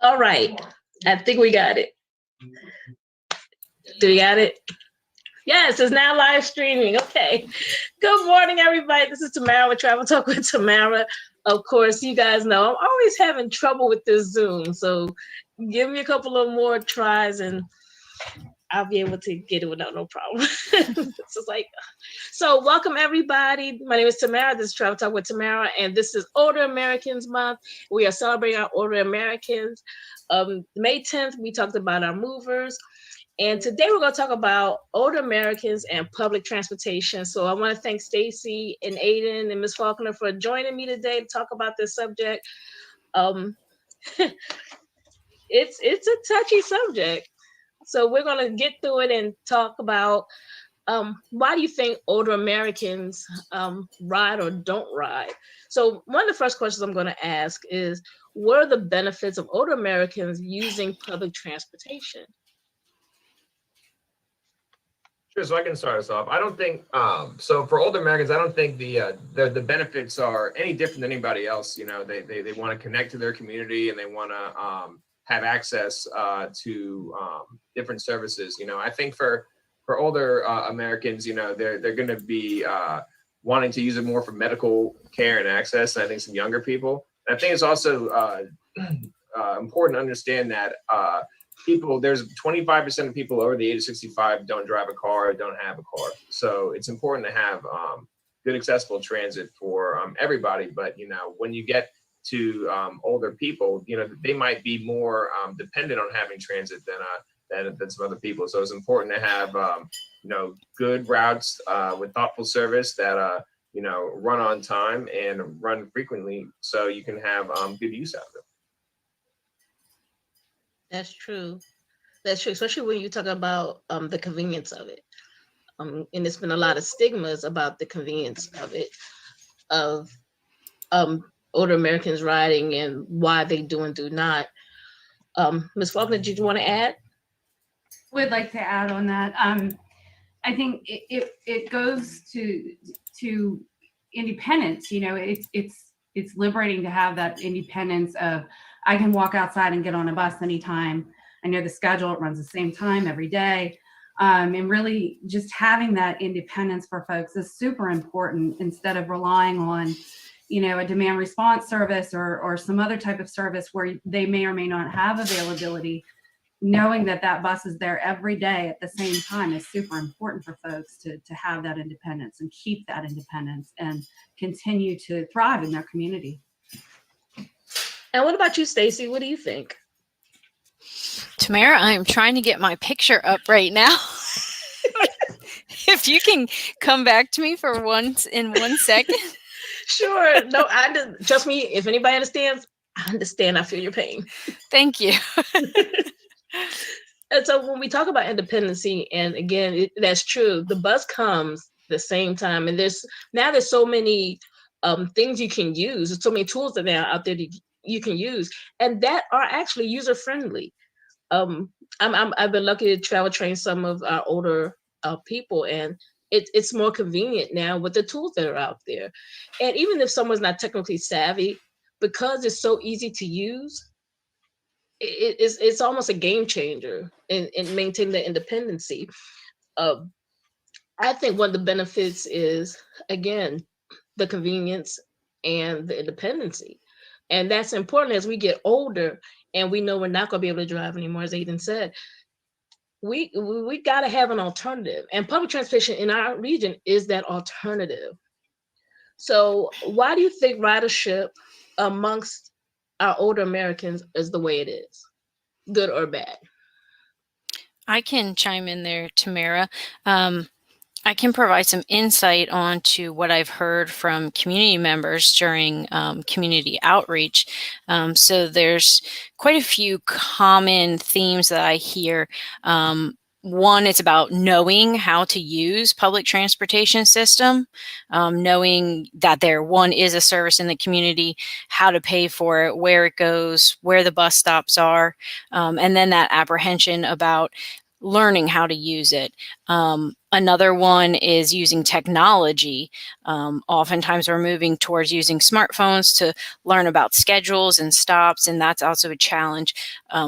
All right. I think we got it. Do we got it? Yes, it's now live streaming. Okay. Good morning, everybody. This is Tamara with Travel Talk with Tamara. Of course, you guys know I'm always having trouble with this Zoom. So give me a couple of more tries and I'll be able to get it without no problem. It's just like, so welcome everybody. My name is Tamara. This is Travel Talk with Tamara, and this is Older Americans Month. We are celebrating our older Americans. May 10th, we talked about our movers. And today we're going to talk about older Americans and public transportation. So I want to thank Stacy and Aiden and Ms. Faulkner for joining me today to talk about this subject. It's a touchy subject. So we're going to get through it and talk about why do you think older Americans ride or don't ride? So one of the first questions I'm going to ask is, what are the benefits of older Americans using public transportation? Sure, so I can start us off. I don't think so. For older Americans, I don't think the benefits are any different than anybody else. You know, they want to connect to their community and they want to have access to different services. You know, I think for older Americans, you know, they're going to be wanting to use it more for medical care and access. And I think some younger people. And I think it's also important to understand that there's 25% of people over the age of 65 don't drive a car or don't have a car. So it's important to have good accessible transit for everybody. But, you know, when you get to older people, you know, they might be more dependent on having transit than some other people. So it's important to have, you know, good routes with thoughtful service that, you know, run on time and run frequently so you can have good use out of it. That's true. That's true, especially when you talk about the convenience of it. And there's been a lot of stigmas about the convenience of it, of older Americans riding and why they do and do not. Ms. Faulkner, did you want to add? Would like to add on that. I think it goes to independence. You know, it's liberating to have that independence of, I can walk outside and get on a bus anytime. I know the schedule, it runs the same time every day. And really just having that independence for folks is super important instead of relying on, you know, a demand response service or some other type of service where they may or may not have availability. Knowing that bus is there every day at the same time is super important for folks to have that independence and keep that independence and continue to thrive in their community. And what about you, Stacy? What do you think? Tamara, I'm trying to get my picture up right now. If you can come back to me for once in 1 second. Sure. No, trust me, if anybody understands, I understand. I feel your pain. Thank you. And so when we talk about independency, and again, that's true, the bus comes the same time. And there's so many things you can use. There's so many tools that are out there that you can use and that are actually user friendly. I've been lucky to travel train some of our older people, and it's more convenient now with the tools that are out there. And even if someone's not technically savvy, because it's so easy to use, it's almost a game changer in maintaining the independency. I think one of the benefits is, again, the convenience and the independency. And that's important as we get older and we know we're not going to be able to drive anymore, as Aiden said. We got to have an alternative. And public transportation in our region is that alternative. So why do you think ridership amongst our older Americans is the way it is? Good or bad? I can chime in there, Tamara. I can provide some insight onto what I've heard from community members during community outreach. So there's quite a few common themes that I hear. One, it's about knowing how to use public transportation system, knowing that there, one, is a service in the community, how to pay for it, where it goes, where the bus stops are, and then that apprehension about learning how to use it. Another one is using technology. Oftentimes we're moving towards using smartphones to learn about schedules and stops, and that's also a challenge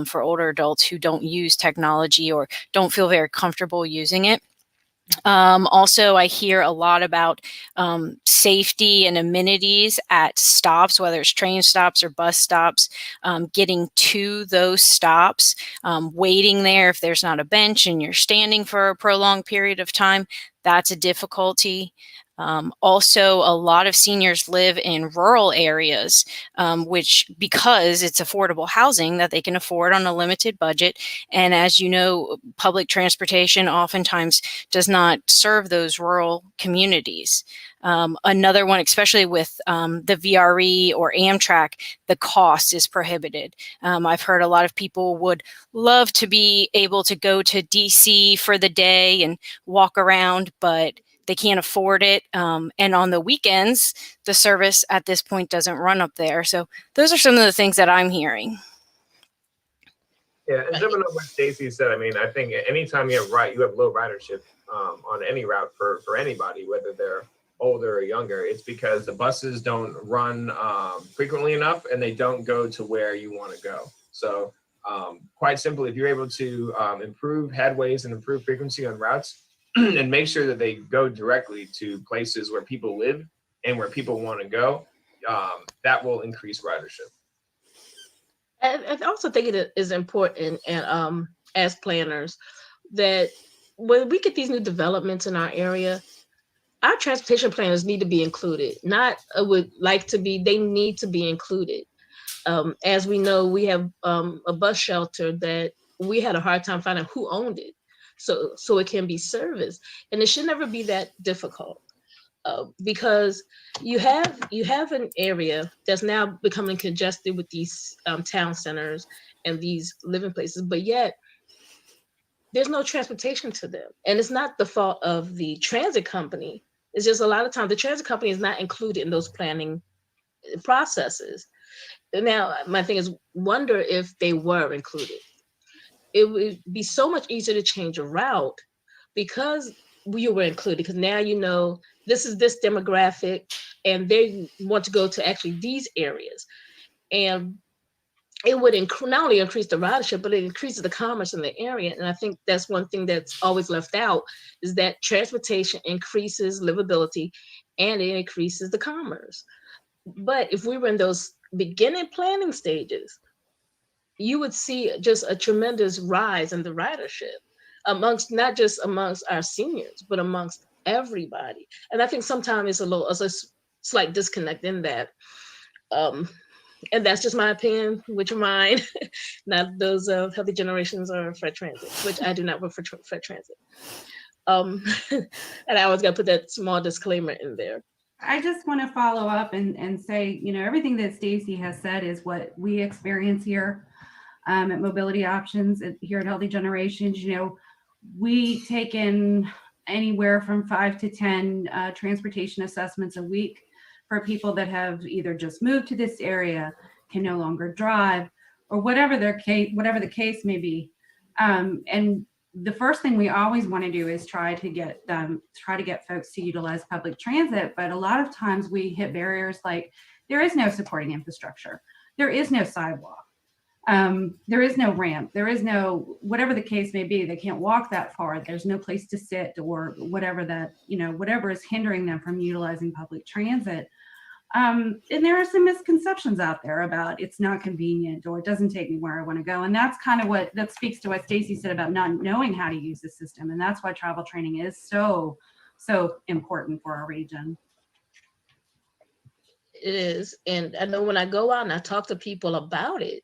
for older adults who don't use technology or don't feel very comfortable using it. Also, I hear a lot about safety and amenities at stops, whether it's train stops or bus stops, getting to those stops, waiting there if there's not a bench and you're standing for a prolonged period of time. That's a difficulty. Also, a lot of seniors live in rural areas, which because it's affordable housing that they can afford on a limited budget. And as you know, public transportation oftentimes does not serve those rural communities. Another one, especially with the VRE or Amtrak, the cost is prohibited. I've heard a lot of people would love to be able to go to DC for the day and walk around, but they can't afford it. And on the weekends, the service at this point doesn't run up there. So those are some of the things that I'm hearing. Yeah, and jumping on what Stacy said, I mean, I think anytime you have low ridership on any route for anybody, whether they're older or younger, it's because the buses don't run frequently enough and they don't go to where you want to go. So quite simply, if you're able to improve headways and improve frequency on routes and make sure that they go directly to places where people live and where people want to go, that will increase ridership. I also think it is important, and as planners, that when we get these new developments in our area, our transportation planners need to be included. Not would like to be; they need to be included. As we know, we have a bus shelter that we had a hard time finding who owned it, so it can be serviced, and it should never be that difficult. Because you have an area that's now becoming congested with these town centers and these living places, but yet there's no transportation to them. And it's not the fault of the transit company. It's just a lot of times the transit company is not included in those planning processes. Now, my thing is, wonder if they were included. It would be so much easier to change a route because you were included, because now you know this is this demographic and they want to go to actually these areas. And it would not only increase the ridership, but it increases the commerce in the area. And I think that's one thing that's always left out, is that transportation increases livability and it increases the commerce. But if we were in those beginning planning stages, you would see just a tremendous rise in the ridership amongst, not just amongst our seniors, but amongst everybody. And I think sometimes it's a slight disconnect in that. And that's just my opinion, which are mine, not those of Healthy Generations or Fred Transit, which I do not work for Fred Transit. And I always got to put that small disclaimer in there. I just want to follow up and say, you know, everything that Stacy has said is what we experience here at Mobility Options here at Healthy Generations. You know, we take in anywhere from 5 to 10 transportation assessments a week for people that have either just moved to this area, can no longer drive, or whatever the case may be. And the first thing we always want to do is try to get folks to utilize public transit. But a lot of times we hit barriers like there is no supporting infrastructure, there is no sidewalk, there is no ramp, there is no, whatever the case may be, they can't walk that far, there's no place to sit, or whatever that, you know, whatever is hindering them from utilizing public transit. And there are some misconceptions out there about it's not convenient or it doesn't take me where I want to go. And that's kind of that speaks to what Stacy said about not knowing how to use the system. And that's why travel training is so important for our region. It is. And I know when I go out and I talk to people about it,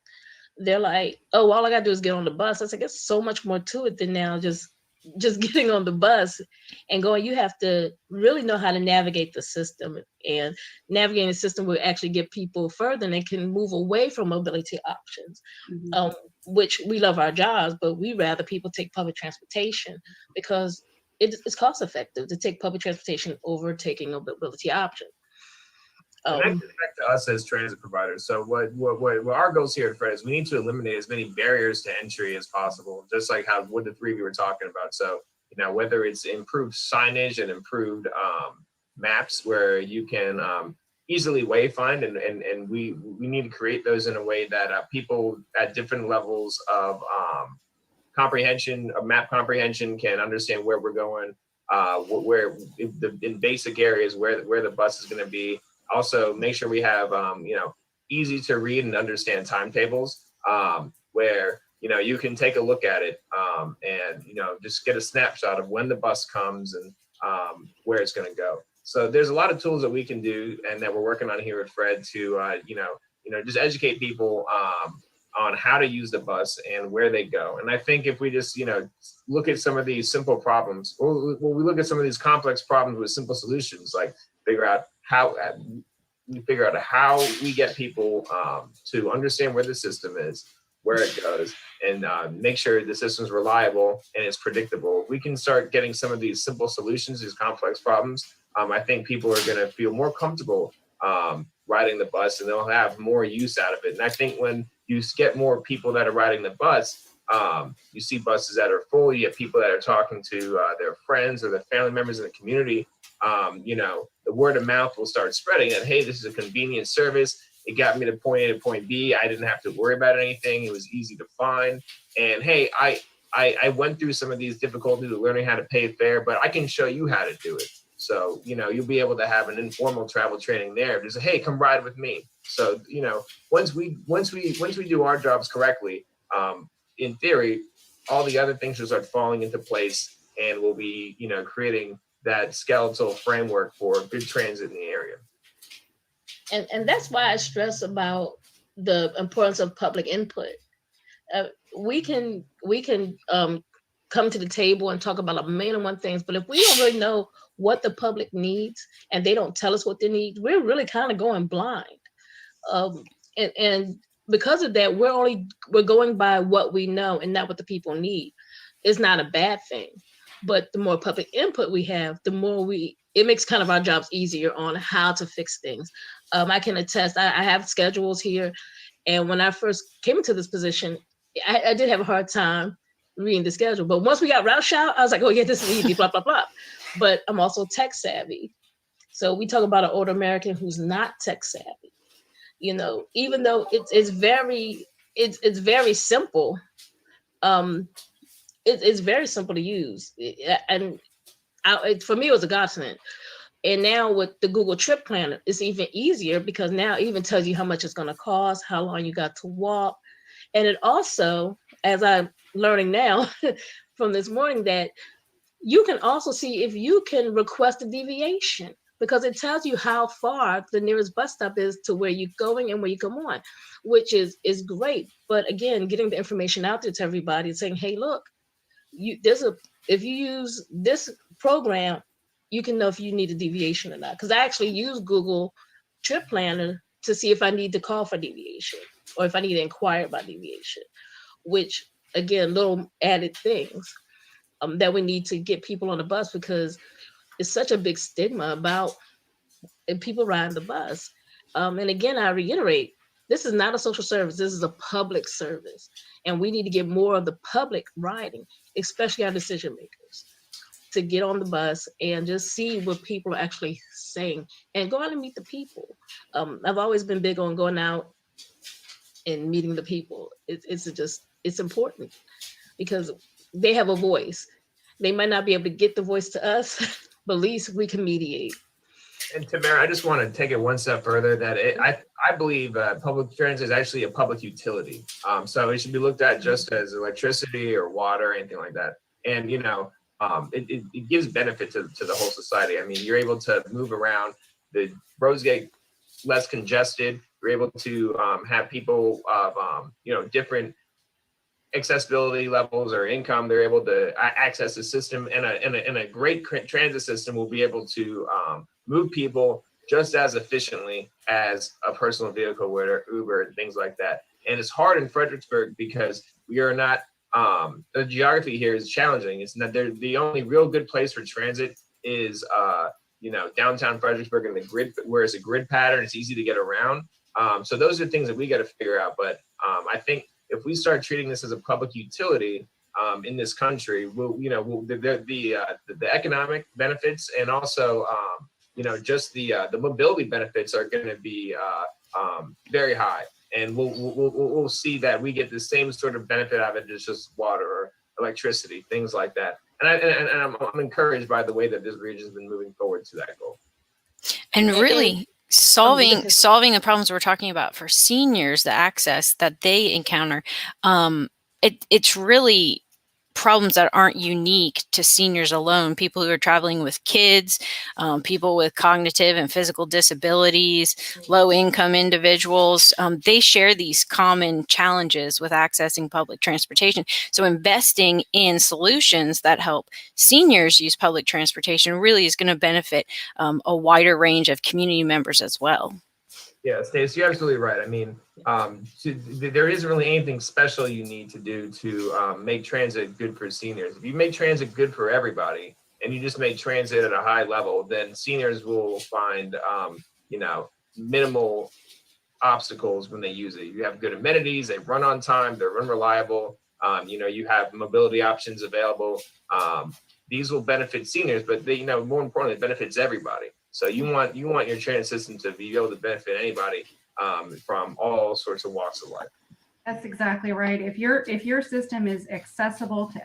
they're like, oh, all I gotta do is get on the bus. I was like, there's so much more to it than now just getting on the bus and going. You have to really know how to navigate the system, and navigating the system will actually get people further, and they can move away from mobility options. Mm-hmm. Which we love our jobs, but we rather people take public transportation because it's cost effective to take public transportation over taking a mobility option. And that gets back to us as transit providers. So what our goals here at Fred is we need to eliminate as many barriers to entry as possible, just like what the three of you were talking about. So, whether it's improved signage and improved maps where you can easily wayfind, and we need to create those in a way that people at different levels of comprehension, of map comprehension, can understand where we're going, where in basic areas where the bus is going to be. Also, make sure we have easy to read and understand timetables, where you can take a look at it and just get a snapshot of when the bus comes and where it's going to go. So there's a lot of tools that we can do and that we're working on here at Fred to just educate people on how to use the bus and where they go. And I think if we just look at some of these simple problems, or we look at some of these complex problems with simple solutions, like figure out how we get people to understand where the system is, where it goes, and make sure the system's reliable and it's predictable. We can start getting some of these simple solutions, these complex problems. I think people are going to feel more comfortable riding the bus, and they'll have more use out of it. And I think when you get more people that are riding the bus, you see buses that are full, you get people that are talking to their friends or their family members in the community. The word of mouth will start spreading that, hey, this is a convenient service. It got me to point A to point B. I didn't have to worry about anything. It was easy to find. And hey, I went through some of these difficulties of learning how to pay fare, but I can show you how to do it. So, you'll be able to have an informal travel training there. Just, hey, come ride with me. So, once we do our jobs correctly, in theory, all the other things will start falling into place, and we'll be, creating that skeletal framework for good transit in the area. And that's why I stress about the importance of public input. We can come to the table and talk about a million and one things, but if we don't really know what the public needs and they don't tell us what they need, we're really kind of going blind. And because of that, we're going by what we know and not what the people need. It's not a bad thing, but the more public input we have, the more it makes kind of our jobs easier on how to fix things. I can attest, I have schedules here. And when I first came into this position, I did have a hard time reading the schedule. But once we got route shout, I was like, oh yeah, this is easy, blah, blah, blah. But I'm also tech savvy. So we talk about an older American who's not tech savvy. Even though it's very simple, it's very simple to use. And for me, it was a godsend. And now with the Google Trip Planner, it's even easier because now it even tells you how much it's going to cost, how long you got to walk. And it also, as I'm learning now from this morning, that you can also see if you can request a deviation, because it tells you how far the nearest bus stop is to where you're going and where you come on, which is great. But again, getting the information out there to everybody and saying, hey, look, if you use this program, you can know if you need a deviation or not. Because I actually use Google Trip Planner to see if I need to call for deviation or if I need to inquire about deviation, which again, little added things that we need to get people on the bus, because it's such a big stigma about people riding the bus. And again, I reiterate, this is not a social service. This is a public service. And we need to get more of the public riding, especially our decision makers, to get on the bus and just see what people are actually saying and go out and meet the people. I've always been big on going out and meeting the people. It's important because they have a voice. They might not be able to get the voice to us, but at least we can mediate. And Tamara, I just want to take it one step further that I believe public transit is actually a public utility. So it should be looked at just as electricity or water or anything like that. And, it gives benefit to the whole society. I mean, you're able to move around, the roads get less congested. You're able to have people of, different accessibility levels or income. They're able to access the system, and a great transit system will be able to move people just as efficiently as a personal vehicle would, Uber and things like that. And it's hard in Fredericksburg because we are not, the geography here is challenging. It's not the only real good place for transit is, downtown Fredericksburg and the grid, where it's a grid pattern, it's easy to get around. So those are things that we got to figure out. But I think if we start treating this as a public utility, in this country, the economic benefits and also just the mobility benefits are going to be very high, and we'll see that we get the same sort of benefit out of it as just water or electricity, things like that. And I'm encouraged by the way that this region has been moving forward to that goal. And really solving the problems we're talking about for seniors, the access that they encounter, it's really problems that aren't unique to seniors alone. People who are traveling with kids, people with cognitive and physical disabilities, low-income individuals, they share these common challenges with accessing public transportation. So investing in solutions that help seniors use public transportation really is going to benefit a wider range of community members as well. Yeah, Stacey, you're absolutely right. I mean, there isn't really anything special you need to do to make transit good for seniors. If you make transit good for everybody and you just make transit at a high level, then seniors will find, minimal obstacles when they use it. You have good amenities, they run on time, they're unreliable. You have mobility options available. These will benefit seniors, but more importantly, it benefits everybody. So you want your transit system to be able to benefit anybody from all sorts of walks of life. That's exactly right. If your system is accessible to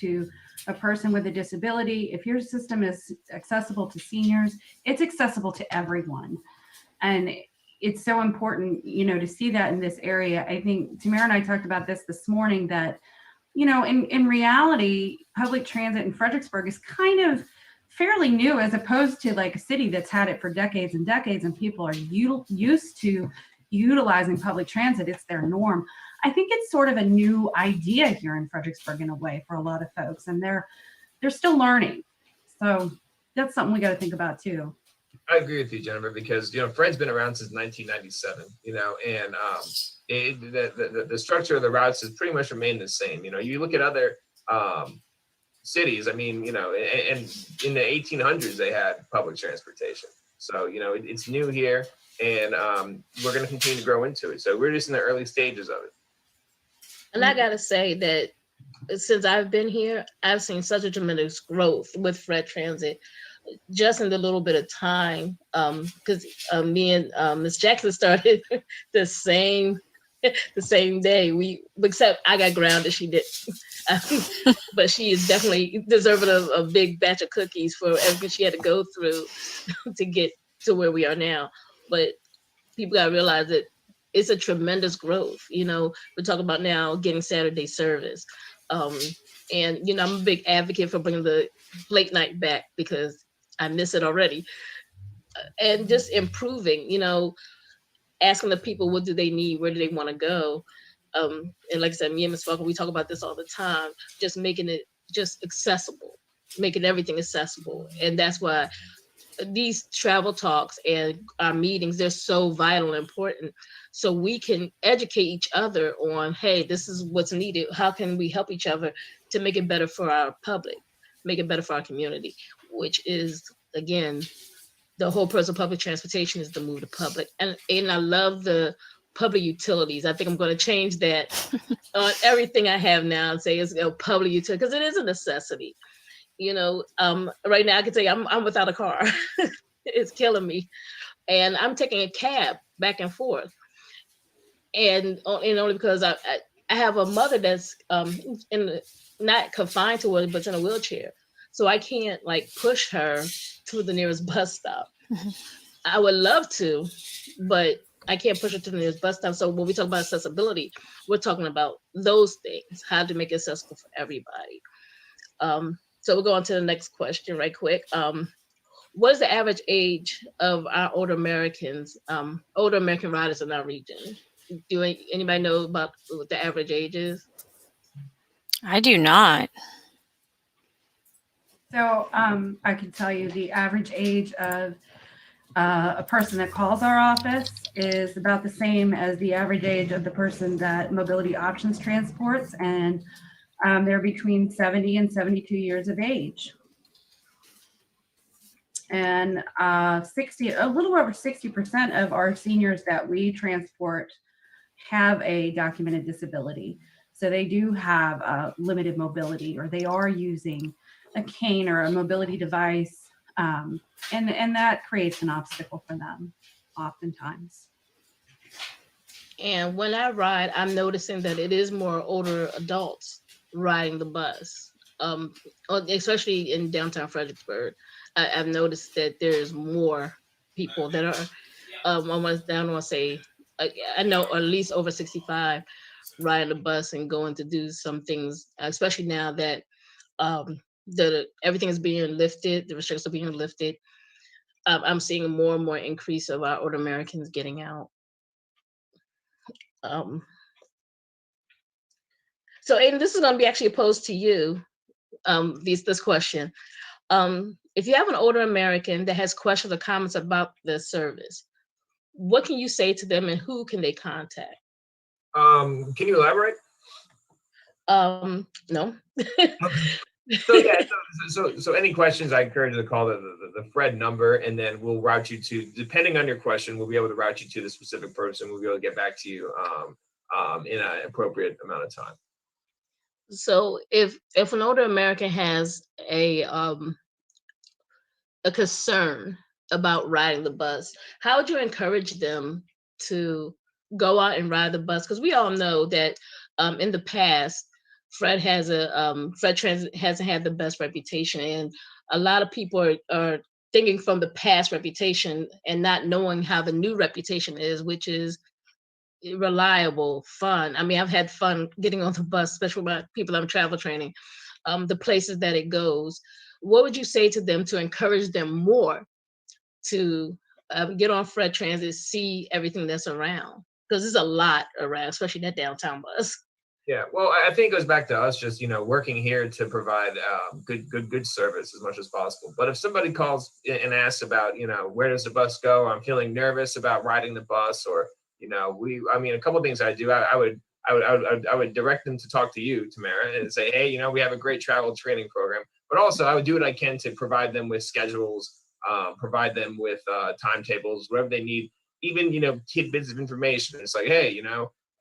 to a person with a disability, if your system is accessible to seniors, it's accessible to everyone. And it's so important, to see that in this area. I think Tamara and I talked about this morning, that, in reality, public transit in Fredericksburg is kind of fairly new, as opposed to like a city that's had it for decades and decades, and people are used to utilizing public transit. It's their norm. I think it's sort of a new idea here in Fredericksburg in a way for a lot of folks, and they're still learning. So that's something we got to think about too. I agree with you, Jennifer, because Fred's been around since 1997, and the structure of the routes has pretty much remained the same. You look at other cities. I mean, and in the 1800s they had public transportation. So it's new here, and we're going to continue to grow into it. So we're just in the early stages of it. And I gotta say that since I've been here, I've seen such a tremendous growth with Fred Transit, just in the little bit of time. Because me and Ms. Jackson started the same day. Except I got grounded, she didn't. But she is definitely deserving of a big batch of cookies for everything she had to go through to get to where we are now. But people gotta realize that it's a tremendous growth. We're talking about now getting Saturday service. And I'm a big advocate for bringing the late night back because I miss it already. And just improving, asking the people, what do they need? Where do they want to go? And like I said, me and Ms. Falcon, we talk about this all the time, just making it just accessible, making everything accessible. And that's why these travel talks and our meetings, they're so vital and important. So we can educate each other on, hey, this is what's needed. How can we help each other to make it better for our public, make it better for our community, which is, again, the whole purpose of public transportation is to move the public. And I love the public utilities. I think I'm going to change that on everything I have now and say it's public utility, because it is a necessity. Right now I can tell you I'm without a car. It's killing me. And I'm taking a cab back and forth. And only because I have a mother that's not confined to it, but in a wheelchair. So I can't push her to the nearest bus stop. I would love to, but I can't push her to the nearest bus stop. So when we talk about accessibility, we're talking about those things, how to make it accessible for everybody. So we'll go on to the next question right quick. What is the average age of our older American riders in our region? Do anybody know about what the average age is? I do not. So I can tell you the average age of a person that calls our office is about the same as the average age of the person that Mobility Options transports, and they're between 70 and 72 years of age. And a little over 60% of our seniors that we transport have a documented disability. So they do have limited mobility, or they are using a cane or a mobility device, and that creates an obstacle for them oftentimes. And when I ride, I'm noticing that it is more older adults riding the bus, especially in downtown Fredericksburg. I've noticed that there's more people that are almost, I don't want to say, I know at least over 65 riding the bus and going to do some things, especially now that everything is being lifted, the restrictions are being lifted. I'm seeing more and more increase of our older Americans getting out. So Aiden, this is going to be actually posed to you, this question. If you have an older American that has questions or comments about the service, what can you say to them and who can they contact? Can you elaborate? No. So yeah, so any questions, I encourage you to call the Fred number, and then we'll route you to, depending on your question, we'll be able to route you to the specific person. We'll be able to get back to you in an appropriate amount of time. So if an older American has a concern about riding the bus, how would you encourage them to go out and ride the bus? Because we all know that in the past, Fred Transit hasn't had the best reputation, and a lot of people are thinking from the past reputation and not knowing how the new reputation is, which is reliable, fun. I mean, I've had fun getting on the bus, especially with people I'm travel training, the places that it goes. What would you say to them to encourage them more to get on Fred Transit, see everything that's around? Because there's a lot around, especially that downtown bus. Yeah, well, I think it goes back to us just, working here to provide good service as much as possible. But if somebody calls and asks about, where does the bus go? I'm feeling nervous about riding the bus, or, a couple of things I do. I would direct them to talk to you, Tamara, and say, hey, we have a great travel training program. But also, I would do what I can to provide them with schedules, provide them with timetables, whatever they need, even, tidbits of information. It's like, hey,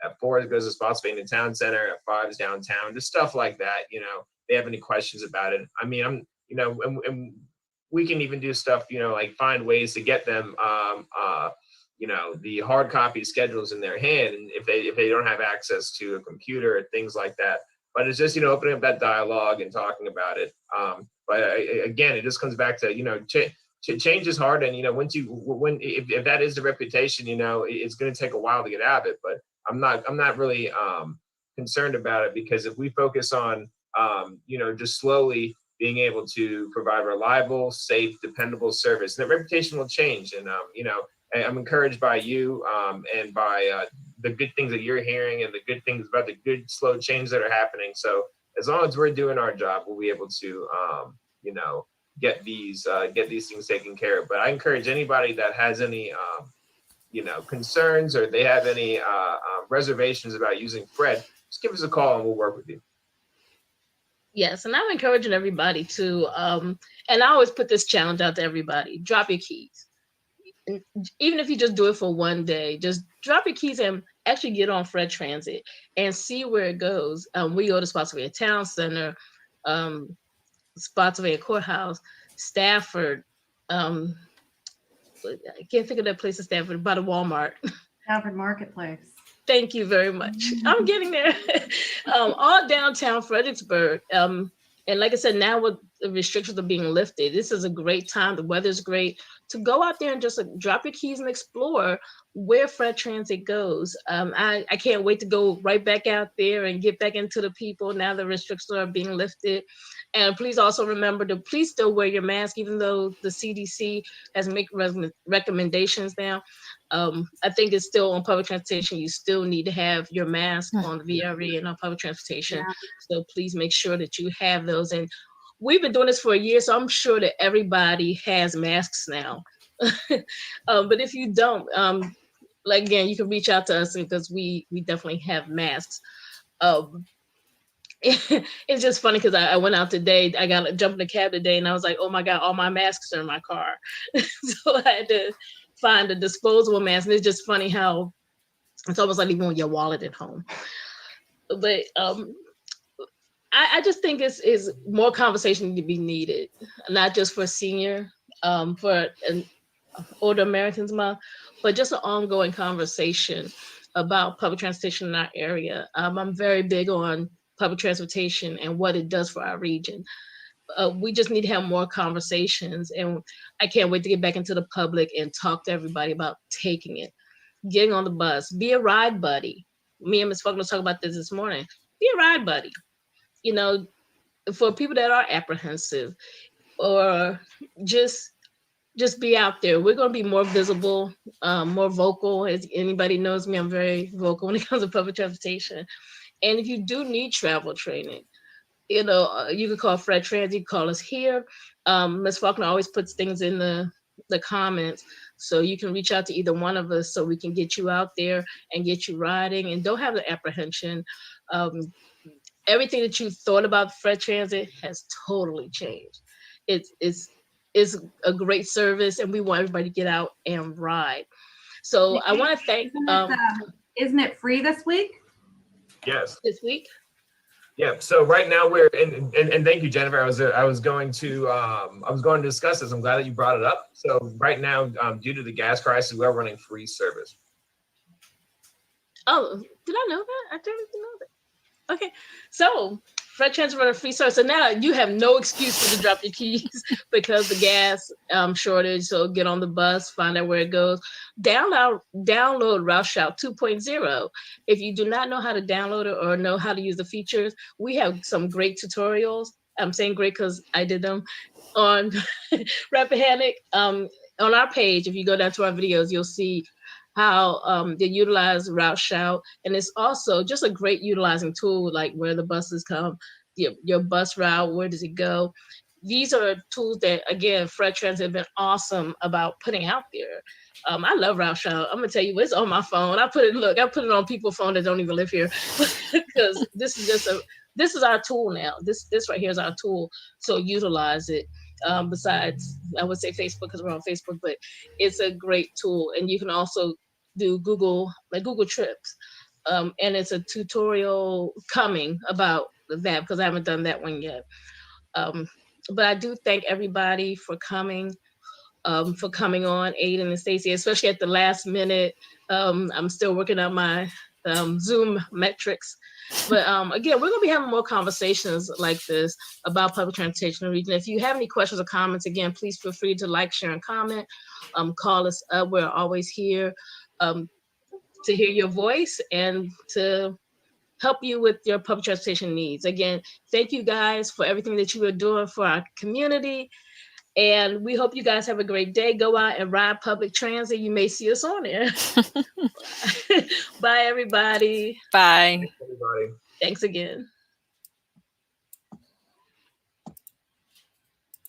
at 4 it goes to Spotsylvania in the town center, at 5 is downtown, just stuff like that. They have any questions about it. I mean, and we can even do stuff, like find ways to get them, the hard copy schedules in their hand, and if they don't have access to a computer or things like that. But it's just, opening up that dialogue and talking about it. But again, it just comes back to, change is hard. And, if that is the reputation, it's going to take a while to get out of it. But I'm not really concerned about it, because if we focus on, just slowly being able to provide reliable, safe, dependable service, that reputation will change. And, I'm encouraged by you and by the good things that you're hearing, and the good things about the good, slow change that are happening. So as long as we're doing our job, we'll be able to, get these things taken care of. But I encourage anybody that has any, concerns, or they have any reservations about using Fred, just give us a call and we'll work with you. Yes, and I'm encouraging everybody to, and I always put this challenge out to everybody: drop your keys. And even if you just do it for one day, just drop your keys and actually get on Fred Transit and see where it goes. We go to Spotsylvania Town Center, Spotsylvania Courthouse, Stafford. I can't think of that place in Stafford, by the Walmart. Stafford Marketplace. Thank you very much. I'm getting there. All downtown Fredericksburg. And like I said, now with the restrictions are being lifted, this is a great time. The weather's great to go out there and just drop your keys and explore where Fred Transit goes. I can't wait to go right back out there and get back into the people now the restrictions are being lifted. And please also remember to please still wear your mask, even though the CDC has made recommendations now. I think it's still on public transportation. You still need to have your mask on the VRE and on public transportation. Yeah. So please make sure that you have those. And we've been doing this for a year, so I'm sure that everybody has masks now. But if you don't, like again, you can reach out to us because we definitely have masks. It's just funny because I went out today. I got to jump in the cab today, and I was like, "Oh my God, all my masks are in my car." So I had to find a disposable mask. And it's just funny how it's almost like leaving your wallet at home. but I just think is more conversation to be needed, not just for senior, for an older Americans Month, but just an ongoing conversation about public transportation in our area. I'm very big on public transportation and what it does for our region. We just need to have more conversations, and I can't wait to get back into the public and talk to everybody about taking it, getting on the bus, be a ride buddy. Me and Ms. Faulkner talked about this morning. Be a ride buddy. You know, for people that are apprehensive or just be out there. We're going to be more visible, more vocal. As anybody knows me, I'm very vocal when it comes to public transportation. And if you do need travel training, you know, you can call Fred Trans, you can call us here. Ms. Faulkner always puts things in the comments, so you can reach out to either one of us so we can get you out there and get you riding, and don't have the apprehension. Everything that you thought about Fred Transit has totally changed. It's a great service, and we want everybody to get out and ride. So I want to thank. Isn't it free this week? Yes. This week. Yeah. So right now we're in, and thank you, Jennifer. I was going to discuss this. I'm glad that you brought it up. So right now, due to the gas crisis, we are running free service. Oh, did I know that? I didn't know that. Okay, so Fred Transit running free service. So now you have no excuse to drop your keys because the gas shortage. So get on the bus, find out where it goes. Download Route Shout 2.0. If you do not know how to download it or know how to use the features, we have some great tutorials. I'm saying great because I did them on Rappahannock. On our page, if you go down to our videos, you'll see how they utilize Route Shout, and it's also just a great utilizing tool, like where the buses come, your bus route, where does it go. These are tools that, again, Fred Transit have been awesome about putting out there. I love Route Shout. I'm gonna tell you, it's on my phone. I put it on people's phone that don't even live here because this is our tool now. This right here is our tool. So utilize it. Besides, I would say Facebook because we're on Facebook, but it's a great tool. And you can also do Google Trips. And it's a tutorial coming about that because I haven't done that one yet. But I do thank everybody for coming on, Aiden and Stacey, especially at the last minute. I'm still working on my Zoom metrics. But again, we're going to be having more conversations like this about public transportation in the region. If you have any questions or comments, again, please feel free to like, share, and comment. Call us up. We're always here to hear your voice and to help you with your public transportation needs. Again, thank you guys for everything that you are doing for our community. And we hope you guys have a great day. Go out and ride public transit. You may see us on there. Bye, everybody. Bye. Thanks, everybody. Thanks again.